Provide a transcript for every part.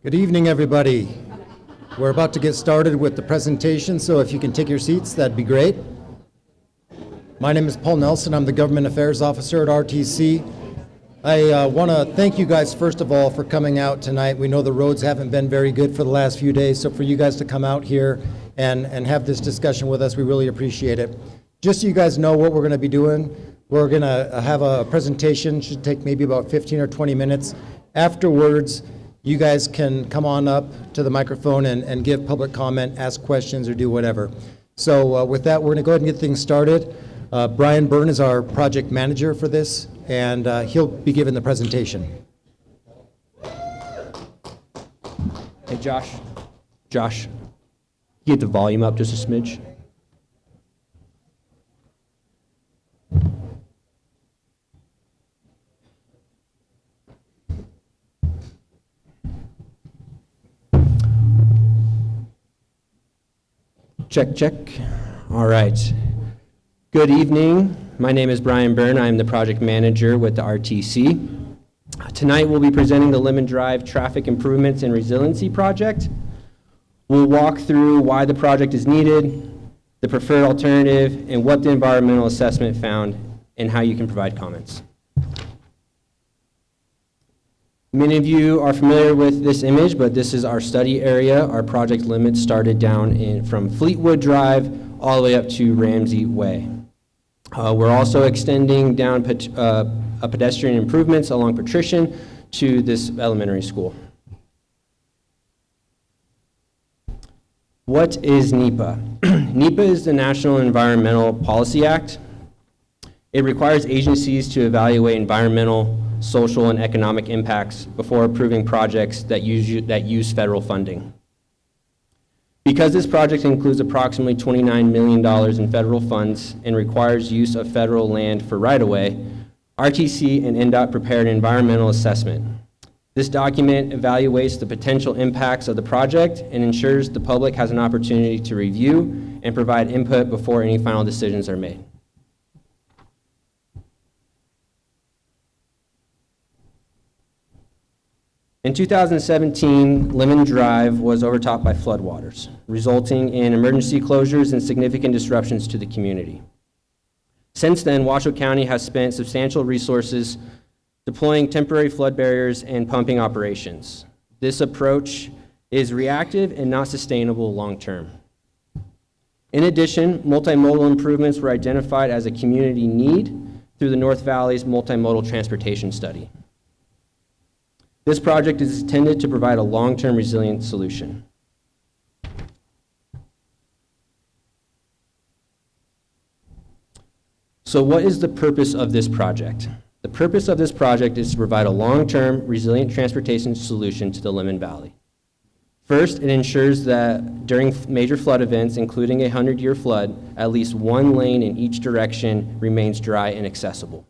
Good evening, everybody. We're about to get started with the presentation, so if you can take your seats, that'd be great. My name is Paul Nelson. I'm the Government Affairs Officer at RTC. I want to thank you guys, first of all, for coming out tonight. We know the roads haven't been very good for the last few days, so for you guys to come out here and have this discussion with us, we really appreciate it. Just so you guys know what we're going to be doing, we're going to have a presentation, should take maybe about 15 or 20 minutes. Afterwards, you guys can come on up to the microphone and give public comment, ask questions, or do whatever. So with that, we're going to go ahead and get things started. Brian Byrne is our project manager for this, and he'll be giving the presentation. Hey, Josh, get the volume up just a smidge. Check. All right. Good evening. My name is Brian Byrne. I'm the project manager with the RTC. Tonight we'll be presenting the Lemmon Drive Traffic Improvements and Resiliency Project. We'll walk through why the project is needed, the preferred alternative, and what the environmental assessment found, and how you can provide comments. Many of you are familiar with this image, but this is our study area. Our project limits started down from Fleetwood Drive all the way up to Ramsey Way. We're also extending down pedestrian improvements along Patrician to this elementary school. What is NEPA? NEPA is the National Environmental Policy Act. It requires agencies to evaluate environmental, social, and economic impacts before approving projects that use federal funding. Because this project includes approximately $29 million in federal funds and requires use of federal land for right-of-way, RTC and NDOT prepared an environmental assessment. This document evaluates the potential impacts of the project and ensures the public has an opportunity to review and provide input before any final decisions are made. In 2017, Lemmon Drive was overtopped by floodwaters, resulting in emergency closures and significant disruptions to the community. Since then, Washoe County has spent substantial resources deploying temporary flood barriers and pumping operations. This approach is reactive and not sustainable long-term. In addition, multimodal improvements were identified as a community need through the North Valley's multimodal transportation study. This project is intended to provide a long-term resilient solution. So what is the purpose of this project? The purpose of this project is to provide a long-term resilient transportation solution to the Lemmon Valley. First, it ensures that during major flood events, including a 100-year flood, at least one lane in each direction remains dry and accessible.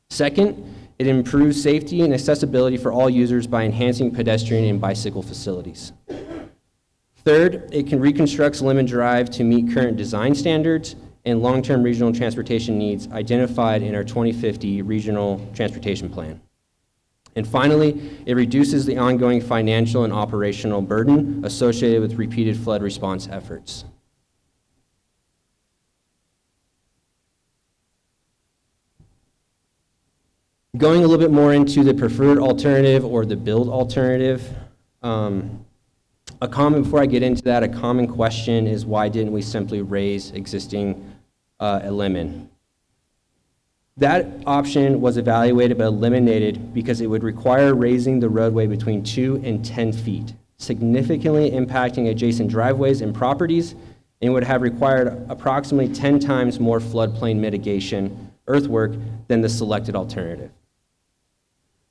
Second, it improves safety and accessibility for all users by enhancing pedestrian and bicycle facilities. Third, it can reconstruct Lemmon Drive to meet current design standards and long-term regional transportation needs identified in our 2050 Regional Transportation Plan. And finally, it reduces the ongoing financial and operational burden associated with repeated flood response efforts. Going a little bit more into the preferred alternative or the build alternative, before I get into that, a common question is why didn't we simply raise existing Lemmon? That option was evaluated but eliminated because it would require raising the roadway between 2 and 10 feet, significantly impacting adjacent driveways and properties, and would have required approximately 10 times more floodplain mitigation earthwork than the selected alternative.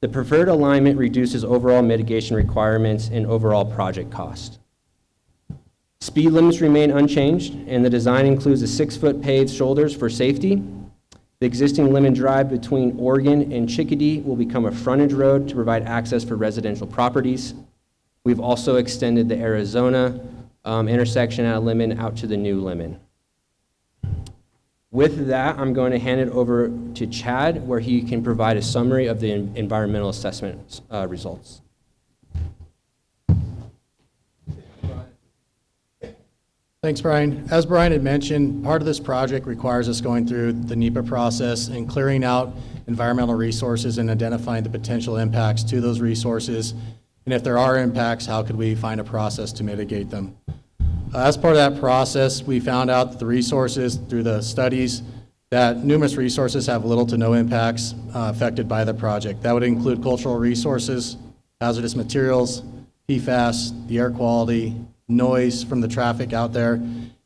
The preferred alignment reduces overall mitigation requirements and overall project cost. Speed limits remain unchanged, and the design includes a 6-foot paved shoulders for safety. The existing Lemmon Drive between Oregon and Chickadee will become a frontage road to provide access for residential properties. We've also extended the Arizona intersection at Lemmon out to the new Lemmon. With that, I'm going to hand it over to Chad, where he can provide a summary of the environmental assessment results. Thanks, Brian. As Brian had mentioned, part of this project requires us going through the NEPA process and clearing out environmental resources and identifying the potential impacts to those resources. And if there are impacts, how could we find a process to mitigate them? As part of that process, we found out that the resources, through the studies, that numerous resources have little to no impacts affected by the project. That would include cultural resources, hazardous materials, PFAS, the air quality, noise from the traffic out there,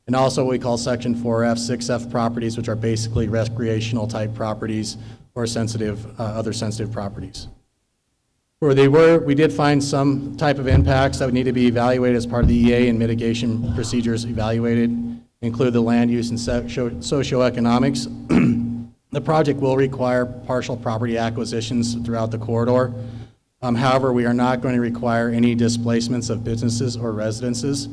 and also what we call Section 4F, 6F properties, which are basically recreational type properties or sensitive, other sensitive properties. Where they were, we did find some type of impacts that would need to be evaluated as part of the EA and mitigation procedures evaluated, include the land use and socioeconomics. The project will require partial property acquisitions throughout the corridor. However, we are not going to require any displacements of businesses or residences.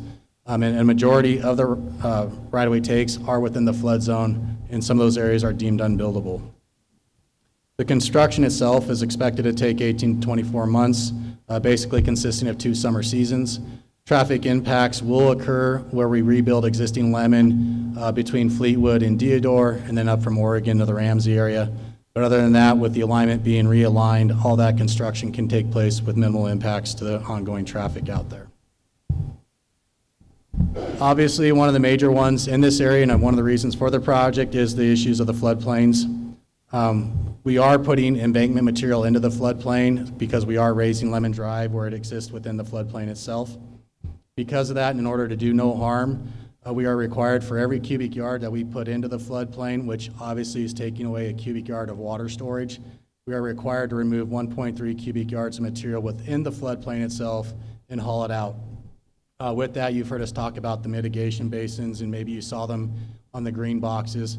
And a majority of the right-of-way takes are within the flood zone, and some of those areas are deemed unbuildable. The construction itself is expected to take 18 to 24 months, basically consisting of 2 summer seasons. Traffic impacts will occur where we rebuild existing Lemmon between Fleetwood and Deodore, and then up from Oregon to the Ramsey area. But other than that, with the alignment being realigned, all that construction can take place with minimal impacts to the ongoing traffic out there. Obviously, one of the major ones in this area, and one of the reasons for the project, is the issues of the floodplains. We are putting embankment material into the floodplain because we are raising Lemmon Drive where it exists within the floodplain itself. Because of that, in order to do no harm, we are required for every cubic yard that we put into the floodplain, which obviously is taking away a cubic yard of water storage, we are required to remove 1.3 cubic yards of material within the floodplain itself and haul it out. With that, you've heard us talk about the mitigation basins, and maybe you saw them on the green boxes.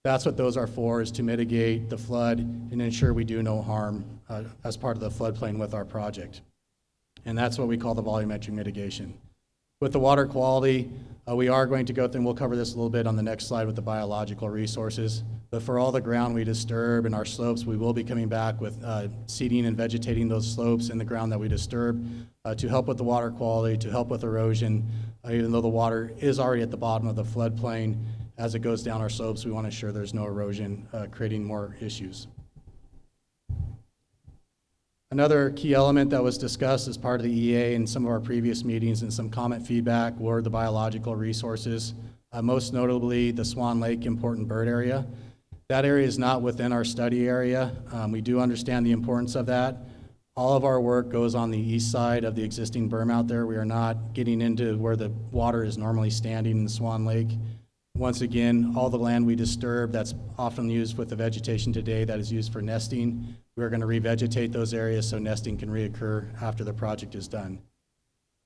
That's what those are for, is to mitigate the flood and ensure we do no harm as part of the floodplain with our project. And that's what we call the volumetric mitigation. With the water quality, we are going to go through, and we'll cover this a little bit on the next slide with the biological resources. But for all the ground we disturb and our slopes, we will be coming back with seeding and vegetating those slopes in the ground that we disturb to help with the water quality, to help with erosion. Even though the water is already at the bottom of the floodplain, as it goes down our slopes, we want to ensure there's no erosion, creating more issues. Another key element that was discussed as part of the EA in some of our previous meetings and some comment feedback were the biological resources, most notably the Swan Lake Important Bird Area. That area is not within our study area. We do understand the importance of that. All of our work goes on the east side of the existing berm out there. We are not getting into where the water is normally standing in Swan Lake. Once again, all the land we disturb that's often used with the vegetation today that is used for nesting, we're going to revegetate those areas so nesting can reoccur after the project is done.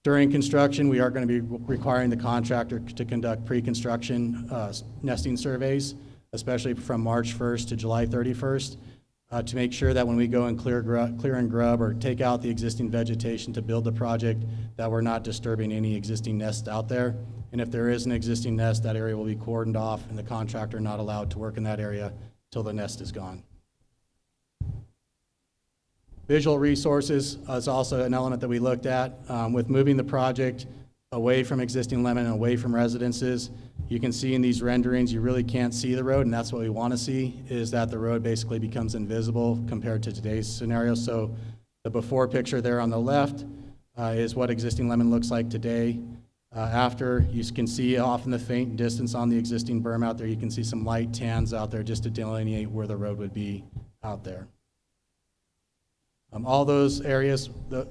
During construction, we are going to be requiring the contractor to conduct pre-construction nesting surveys, especially from March 1st to July 31st, to make sure that when we go and clear and grub or take out the existing vegetation to build the project, that we're not disturbing any existing nests out there. And if there is an existing nest, that area will be cordoned off and the contractor not allowed to work in that area till the nest is gone. Visual resources is also an element that we looked at. With moving the project away from existing Lemmon and away from residences, you can see in these renderings you really can't see the road, and that's what we want to see, is that the road basically becomes invisible compared to today's scenario. So the before picture there on the left is what existing Lemmon looks like today. After, you can see off in the faint distance on the existing berm out there, you can see some light tans out there just to delineate where the road would be out there. All those areas,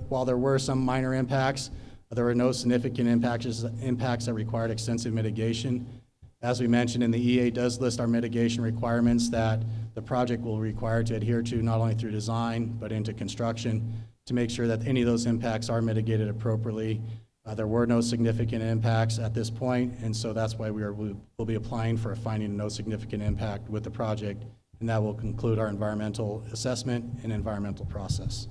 while there were some minor impacts, there were no significant impacts that required extensive mitigation. As we mentioned, in the EA does list our mitigation requirements that the project will require to adhere to not only through design, but into construction to make sure that any of those impacts are mitigated appropriately. There were no significant impacts at this point, and so that's why we'll be applying for a finding of no significant impact with the project, and that will conclude our environmental assessment and environmental process.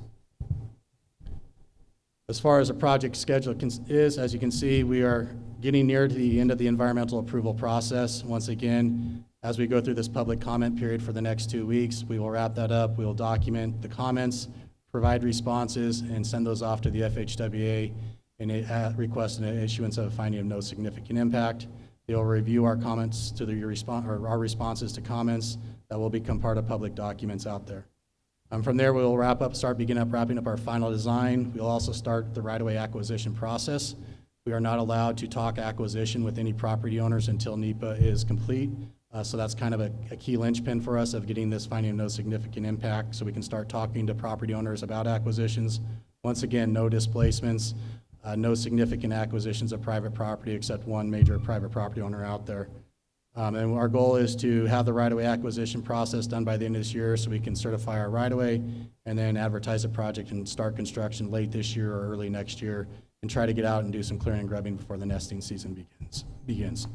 As far as the project schedule is, as you can see, we are getting near to the end of the environmental approval process. Once again, as we go through this public comment period for the next 2 weeks, we will wrap that up. We will document the comments, provide responses, and send those off to the FHWA and request an issuance of a finding of no significant impact. They'll review our comments to our responses to comments that will become part of public documents out there. From there, we'll wrapping up our final design. We'll also start the right-of-way acquisition process. We are not allowed to talk acquisition with any property owners until NEPA is complete. So that's kind of a key linchpin for us of getting this finding of no significant impact so we can start talking to property owners about acquisitions. Once again, no displacements, no significant acquisitions of private property except one major private property owner out there. And our goal is to have the right-of-way acquisition process done by the end of this year so we can certify our right-of-way and then advertise the project and start construction late this year or early next year and try to get out and do some clearing and grubbing before the nesting season begins.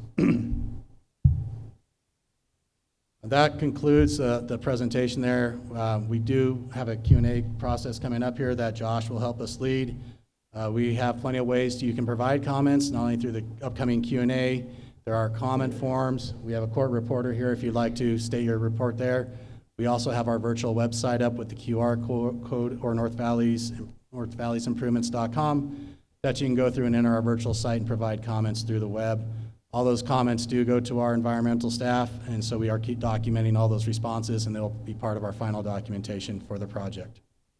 That concludes the presentation there. We do have a Q&A process coming up here that Josh will help us lead. We have plenty of ways you can provide comments, not only through the upcoming Q&A. There are comment forms. We have a court reporter here if you'd like to state your report there. We also have our virtual website up with the QR code or northvalleyimprovements.com that you can go through and enter our virtual site and provide comments through the web. All those comments do go to our environmental staff, and so we are keep documenting all those responses, and they'll be part of our final documentation for the project.